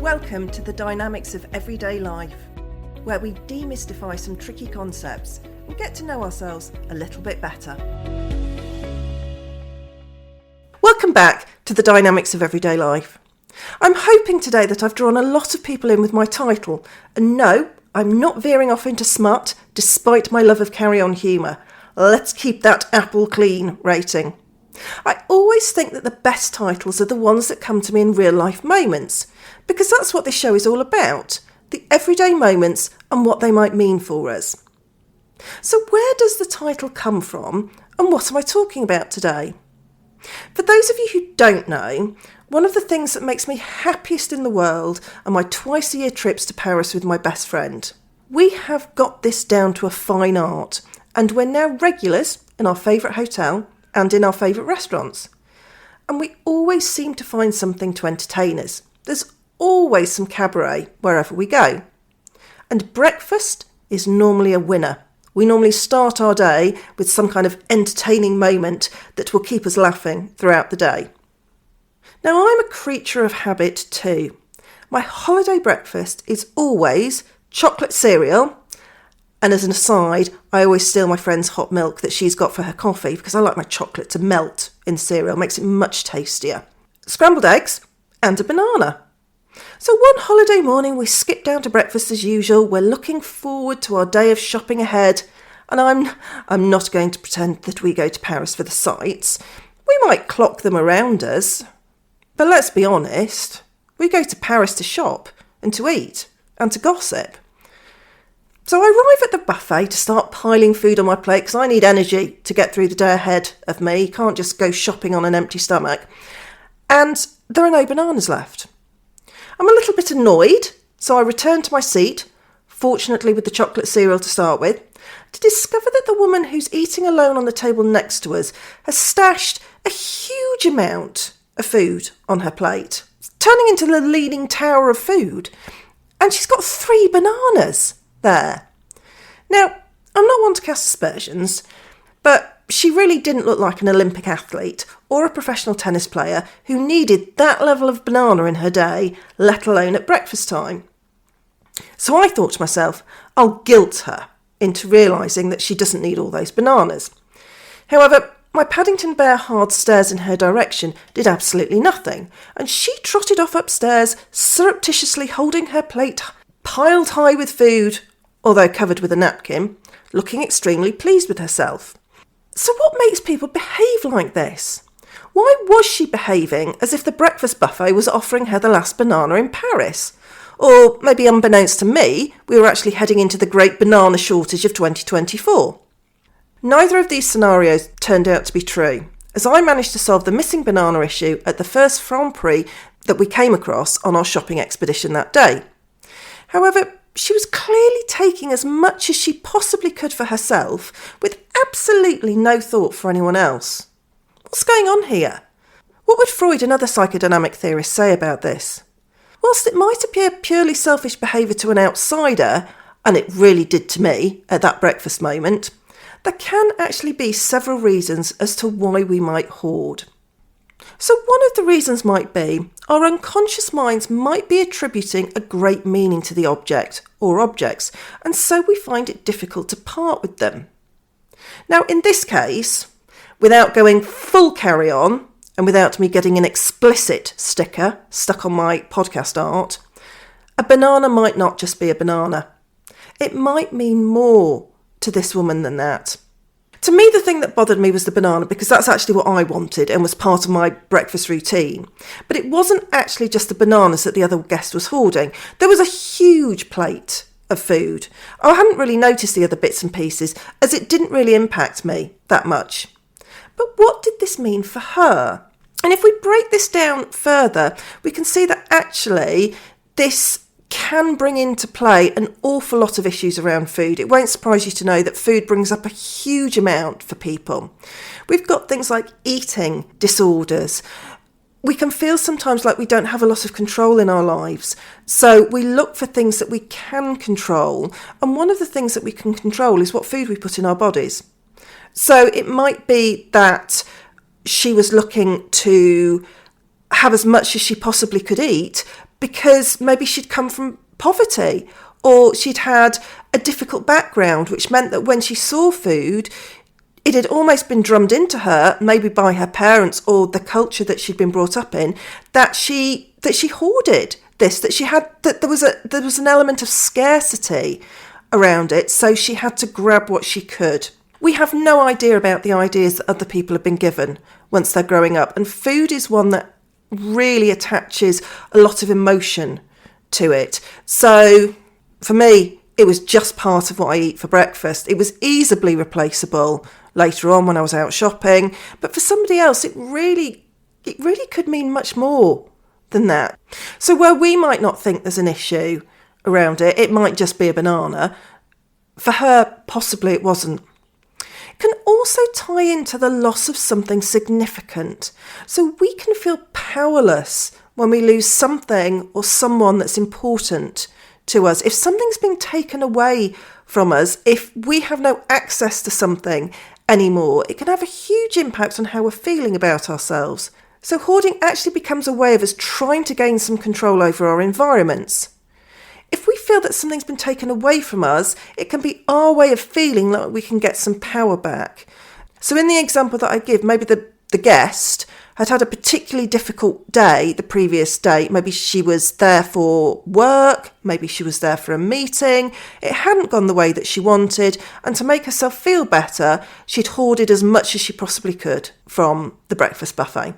Welcome to the Dynamics of Everyday Life, where we demystify some tricky concepts and get to know ourselves a little bit better. Welcome back to the Dynamics of Everyday Life. I'm hoping today that I've drawn a lot of people in with my title, and no, I'm not veering off into smut despite my love of carry-on humour. Let's keep that apple clean rating. I always think that the best titles are the ones that come to me in real life moments, because that's what this show is all about, the everyday moments and what they might mean for us. So where does the title come from and what am I talking about today? For those of you who don't know, one of the things that makes me happiest in the world are my twice-a-year trips to Paris with my best friend. We have got this down to a fine art, and we're now regulars in our favourite hotel and in our favourite restaurants. And we always seem to find something to entertain us. There's always some cabaret wherever we go. And breakfast is normally a winner. We normally start our day with some kind of entertaining moment that will keep us laughing throughout the day. Now, I'm a creature of habit too. My holiday breakfast is always chocolate cereal. And as an aside, I always steal my friend's hot milk that she's got for her coffee because I like my chocolate to melt in cereal. It makes it much tastier. Scrambled eggs and a banana. So one holiday morning we skip down to breakfast as usual. We're looking forward to our day of shopping ahead. And I'm not going to pretend that we go to Paris for the sights. We might clock them around us. But let's be honest, we go to Paris to shop and to eat and to gossip. So I arrive at the buffet to start piling food on my plate because I need energy to get through the day ahead of me. You can't just go shopping on an empty stomach. And there are no bananas left. I'm a little bit annoyed, so I return to my seat, fortunately with the chocolate cereal to start with, to discover that the woman who's eating alone on the table next to us has stashed a huge amount of food on her plate, turning into the leaning tower of food. And she's got 3 bananas there. Now, I'm not one to cast aspersions, but she really didn't look like an Olympic athlete or a professional tennis player who needed that level of banana in her day, let alone at breakfast time. So I thought to myself, I'll guilt her into realising that she doesn't need all those bananas. However, my Paddington Bear hard stares in her direction did absolutely nothing, and she trotted off upstairs, surreptitiously holding her plate piled high with food, although covered with a napkin, looking extremely pleased with herself. So what makes people behave like this? Why was she behaving as if the breakfast buffet was offering her the last banana in Paris? Or maybe unbeknownst to me, we were actually heading into the great banana shortage of 2024. Neither of these scenarios turned out to be true, as I managed to solve the missing banana issue at the first Franprix that we came across on our shopping expedition that day. However, she was clearly taking as much as she possibly could for herself, with absolutely no thought for anyone else. What's going on here? What would Freud and other psychodynamic theorists say about this? Whilst it might appear purely selfish behaviour to an outsider, and it really did to me at that breakfast moment, there can actually be several reasons as to why we might hoard. So one of the reasons might be our unconscious minds might be attributing a great meaning to the object or objects, and so we find it difficult to part with them. Now, in this case, without going full carry on and without me getting an explicit sticker stuck on my podcast art, a banana might not just be a banana. It might mean more to this woman than that. To me, the thing that bothered me was the banana, because that's actually what I wanted and was part of my breakfast routine. But it wasn't actually just the bananas that the other guest was hoarding. There was a huge plate of food. I hadn't really noticed the other bits and pieces, as it didn't really impact me that much. But what did this mean for her? And if we break this down further, we can see that actually this can bring into play an awful lot of issues around food. It won't surprise you to know that food brings up a huge amount for people. We've got things like eating disorders. We can feel sometimes like we don't have a lot of control in our lives. So we look for things that we can control. And one of the things that we can control is what food we put in our bodies. So it might be that she was looking to have as much as she possibly could eat, because maybe she'd come from poverty, or she'd had a difficult background, which meant that when she saw food, it had almost been drummed into her, maybe by her parents or the culture that she'd been brought up in, that she hoarded this, that there was an element of scarcity around it, so she had to grab what she could. We have no idea about the ideas that other people have been given once they're growing up, and food is one that really attaches a lot of emotion to it. So for me, it was just part of what I eat for breakfast. It was easily replaceable later on when I was out shopping, but for somebody else, it really could mean much more than that. So where we might not think there's an issue around it, it might just be a banana. For her, possibly it wasn't. It can also tie into the loss of something significant. So we can feel powerless when we lose something or someone that's important to us. If something's been taken away from us, if we have no access to something anymore, it can have a huge impact on how we're feeling about ourselves. So hoarding actually becomes a way of us trying to gain some control over our environments. If we feel that something's been taken away from us, it can be our way of feeling like we can get some power back. So in the example that I give, maybe the guest had had a particularly difficult day the previous day. Maybe she was there for work, maybe she was there for a meeting. It hadn't gone the way that she wanted, and to make herself feel better, she'd hoarded as much as she possibly could from the breakfast buffet.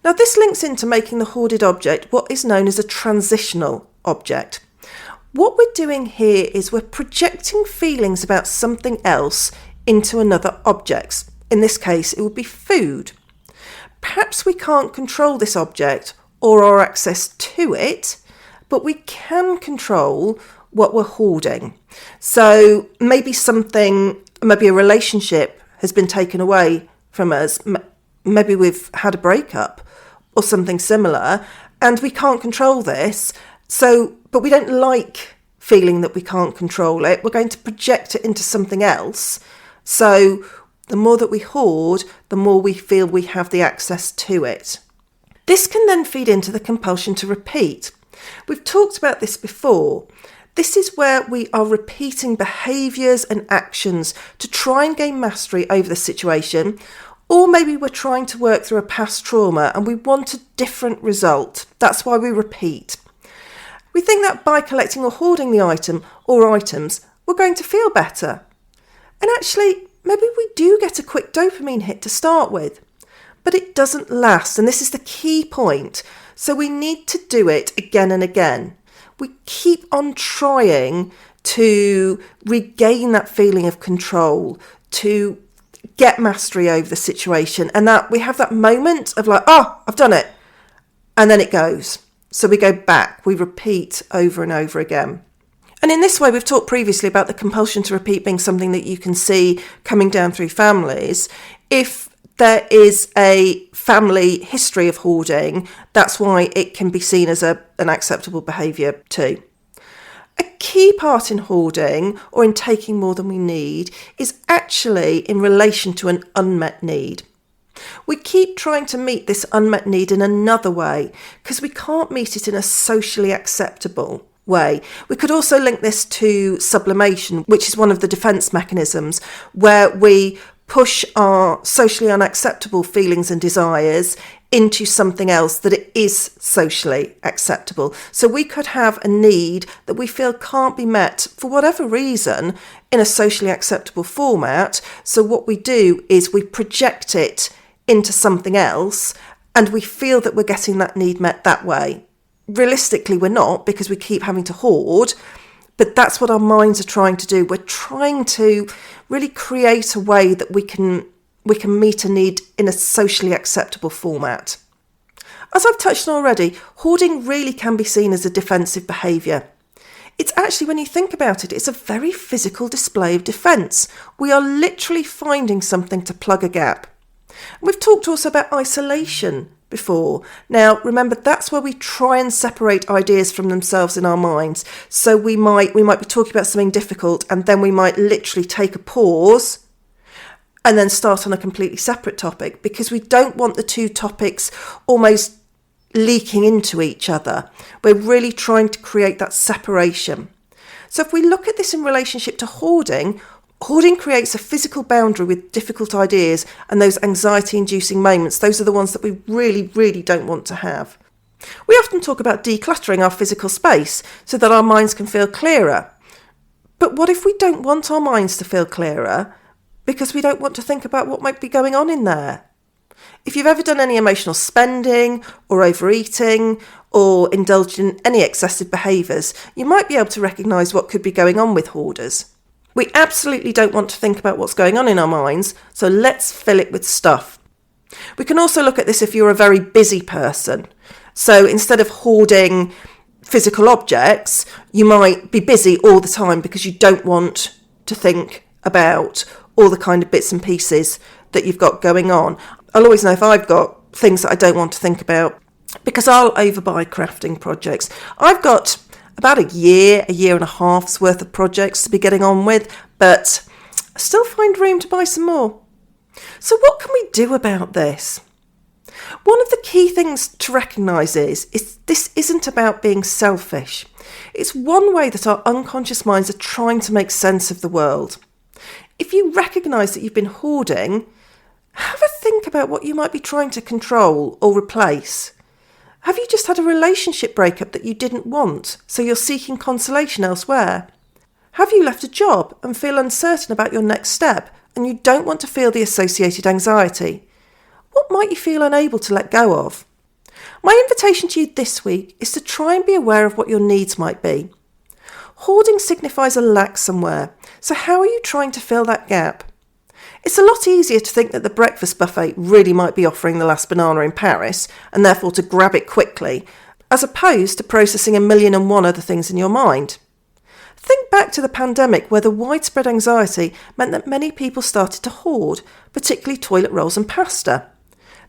Now this links into making the hoarded object what is known as a transitional object. What we're doing here is we're projecting feelings about something else into another object. In this case, it would be food. Perhaps we can't control this object or our access to it, but we can control what we're hoarding. So maybe a relationship has been taken away from us. Maybe we've had a breakup or something similar, and we can't control this. But we don't like feeling that we can't control it. We're going to project it into something else. So the more that we hoard, the more we feel we have the access to it. This can then feed into the compulsion to repeat. We've talked about this before. This is where we are repeating behaviours and actions to try and gain mastery over the situation, or maybe we're trying to work through a past trauma and we want a different result. That's why we repeat. We think that by collecting or hoarding the item or items, we're going to feel better. And actually, maybe we do get a quick dopamine hit to start with, but it doesn't last. And this is the key point. So we need to do it again and again. We keep on trying to regain that feeling of control, to get mastery over the situation. And that we have that moment of like, oh, I've done it. And then it goes. So we go back, we repeat over and over again. And in this way, we've talked previously about the compulsion to repeat being something that you can see coming down through families. If there is a family history of hoarding, that's why it can be seen as an acceptable behaviour too. A key part in hoarding, or in taking more than we need, is actually in relation to an unmet need. We keep trying to meet this unmet need in another way because we can't meet it in a socially acceptable way. We could also link this to sublimation, which is one of the defence mechanisms where we push our socially unacceptable feelings and desires into something else that it is socially acceptable. So we could have a need that we feel can't be met for whatever reason in a socially acceptable format. So what we do is we project it into something else and we feel that we're getting that need met that way. Realistically, we're not, because we keep having to hoard, but that's what our minds are trying to do. We're trying to really create a way that we can meet a need in a socially acceptable format. As I've touched on already, hoarding really can be seen as a defensive behaviour. It's actually, when you think about it, it's a very physical display of defence. We are literally finding something to plug a gap. We've talked also about isolation before. Now, remember, that's where we try and separate ideas from themselves in our minds. So we might be talking about something difficult, and then we might literally take a pause and then start on a completely separate topic, because we don't want the two topics almost leaking into each other. We're really trying to create that separation. So if we look at this in relationship to hoarding, hoarding creates a physical boundary with difficult ideas and those anxiety-inducing moments. Those are the ones that we really, really don't want to have. We often talk about decluttering our physical space so that our minds can feel clearer. But what if we don't want our minds to feel clearer because we don't want to think about what might be going on in there? If you've ever done any emotional spending or overeating or indulged in any excessive behaviours, you might be able to recognise what could be going on with hoarders. We absolutely don't want to think about what's going on in our minds, so let's fill it with stuff. We can also look at this if you're a very busy person. So instead of hoarding physical objects, you might be busy all the time because you don't want to think about all the kind of bits and pieces that you've got going on. I'll always know if I've got things that I don't want to think about because I'll overbuy crafting projects. I've got about a year and a half's worth of projects to be getting on with, but I still find room to buy some more. So what can we do about this? One of the key things to recognise is this isn't about being selfish. It's one way that our unconscious minds are trying to make sense of the world. If you recognise that you've been hoarding, have a think about what you might be trying to control or replace. Have you just had a relationship breakup that you didn't want, so you're seeking consolation elsewhere? Have you left a job and feel uncertain about your next step and you don't want to feel the associated anxiety? What might you feel unable to let go of? My invitation to you this week is to try and be aware of what your needs might be. Hoarding signifies a lack somewhere, so how are you trying to fill that gap? It's a lot easier to think that the breakfast buffet really might be offering the last banana in Paris, and therefore to grab it quickly, as opposed to processing 1,000,001 other things in your mind. Think back to the pandemic, where the widespread anxiety meant that many people started to hoard, particularly toilet rolls and pasta.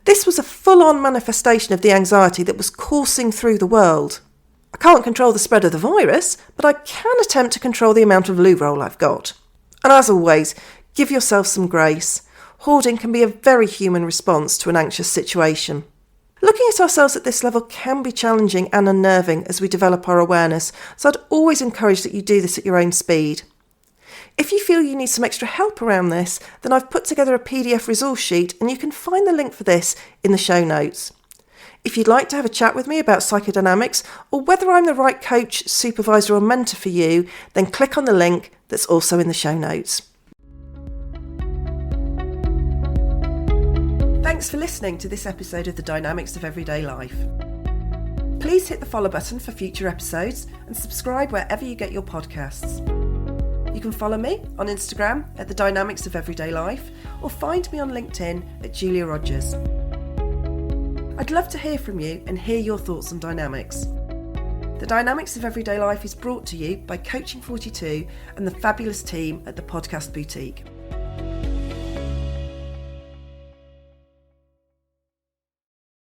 This was a full-on manifestation of the anxiety that was coursing through the world. I can't control the spread of the virus, but I can attempt to control the amount of loo roll I've got. And as always, give yourself some grace. Hoarding can be a very human response to an anxious situation. Looking at ourselves at this level can be challenging and unnerving as we develop our awareness, so I'd always encourage that you do this at your own speed. If you feel you need some extra help around this, then I've put together a PDF resource sheet and you can find the link for this in the show notes. If you'd like to have a chat with me about psychodynamics or whether I'm the right coach, supervisor or mentor for you, then click on the link that's also in the show notes. Thanks for listening to this episode of The Dynamics of Everyday Life. Please hit the follow button for future episodes and subscribe wherever you get your podcasts. You can follow me on Instagram at The Dynamics of Everyday Life or find me on LinkedIn at Julia Rogers. I'd love to hear from you and hear your thoughts on dynamics. The Dynamics of Everyday Life is brought to you by Coaching 42 and the fabulous team at the Podcast Boutique.